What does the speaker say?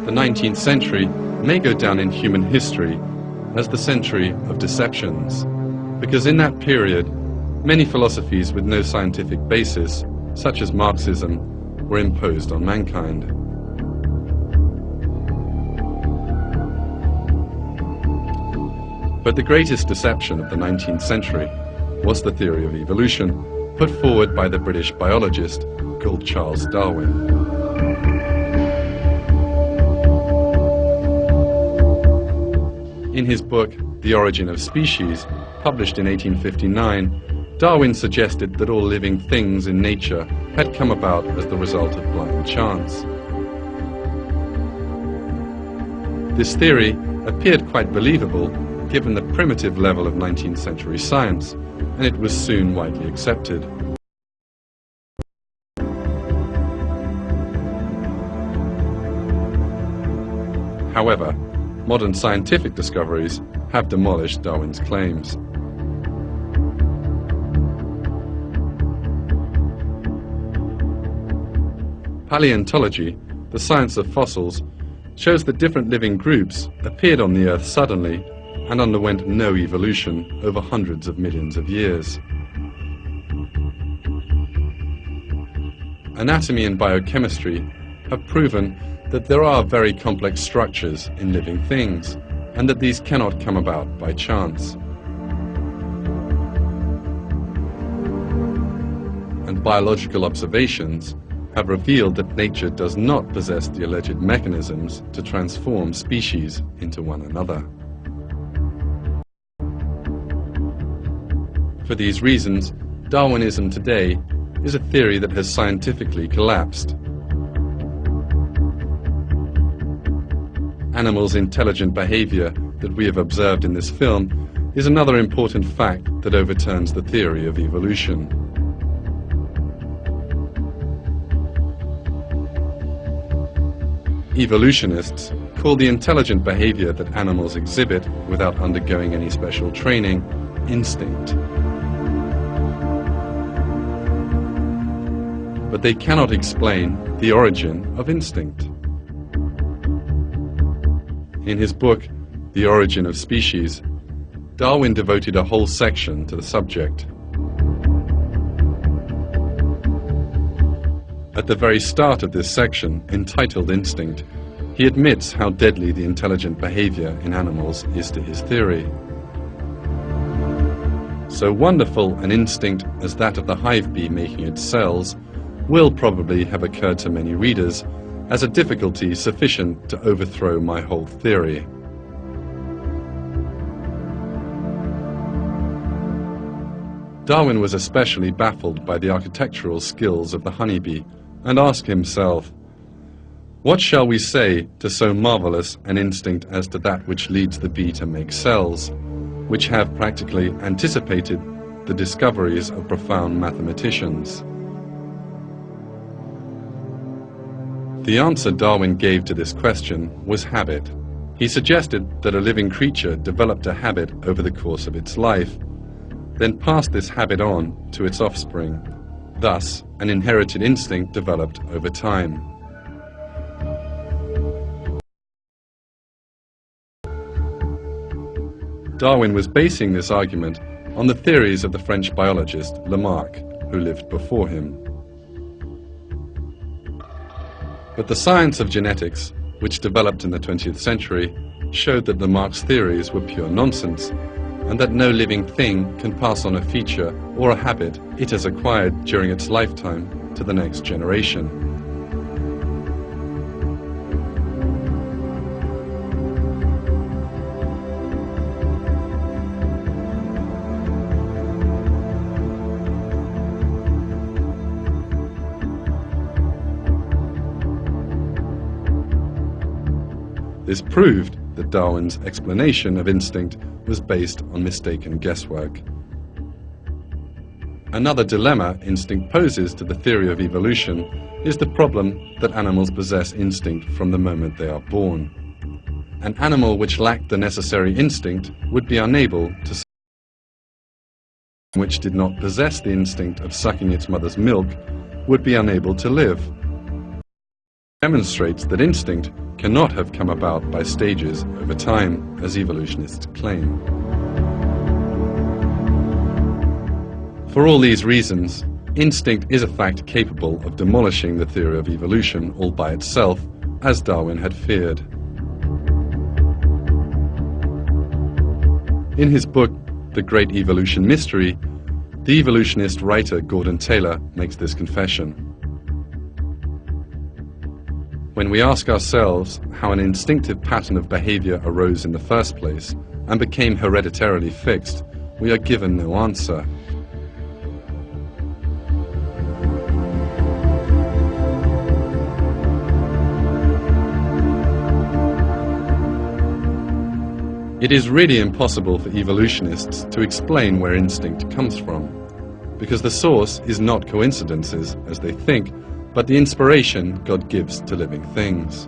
The 19th century may go down in human history as the century of deceptions, because in that period, many philosophies with no scientific basis, such as Marxism, were imposed on mankind. But the greatest deception of the 19th century was the theory of evolution, put forward by the British biologist called Charles Darwin. In his book, The Origin of Species, published in 1859, Darwin suggested that all living things in nature had come about as the result of blind chance. This theory appeared quite believable given the primitive level of 19th century science, and it was soon widely accepted. However, modern scientific discoveries have demolished Darwin's claims. Paleontology, the science of fossils, shows that different living groups appeared on the Earth suddenly and underwent no evolution over hundreds of millions of years. Anatomy and biochemistry have proven that there are very complex structures in living things, and that these cannot come about by chance. And biological observations have revealed that nature does not possess the alleged mechanisms to transform species into one another. For these reasons, Darwinism today is a theory that has scientifically collapsed. Animals' intelligent behavior that we have observed in this film is another important fact that overturns the theory of evolution. Evolutionists call the intelligent behavior that animals exhibit without undergoing any special training instinct. But they cannot explain the origin of instinct. In his book, The Origin of Species, Darwin devoted a whole section to the subject. At the very start of this section, entitled Instinct, he admits how deadly the intelligent behavior in animals is to his theory. So wonderful an instinct as that of the hive bee making its cells will probably have occurred to many readers as a difficulty sufficient to overthrow my whole theory. Darwin was especially baffled by the architectural skills of the honeybee and asked himself, what shall we say to so marvelous an instinct as to that which leads the bee to make cells, which have practically anticipated the discoveries of profound mathematicians? The answer Darwin gave to this question was habit. He suggested that a living creature developed a habit over the course of its life, then passed this habit on to its offspring. Thus, an inherited instinct developed over time. Darwin was basing this argument on the theories of the French biologist Lamarck, who lived before him. But the science of genetics, which developed in the 20th century, showed that Lamarck's theories were pure nonsense, and that no living thing can pass on a feature or a habit it has acquired during its lifetime to the next generation. This proved that Darwin's explanation of instinct was based on mistaken guesswork. Another dilemma instinct poses to the theory of evolution is the problem that animals possess instinct from the moment they are born. An animal which lacked the necessary instinct would be unable to which did not possess the instinct of sucking its mother's milk would be unable to live. Demonstrates that instinct cannot have come about by stages over time, as evolutionists claim. For all these reasons, instinct is a fact capable of demolishing the theory of evolution all by itself, as Darwin had feared. In his book, The Great Evolution Mystery, the evolutionist writer Gordon Taylor makes this confession. When we ask ourselves how an instinctive pattern of behavior arose in the first place and became hereditarily fixed, we are given no answer. It is really impossible for evolutionists to explain where instinct comes from, because the source is not coincidences, as they think, but the inspiration God gives to living things.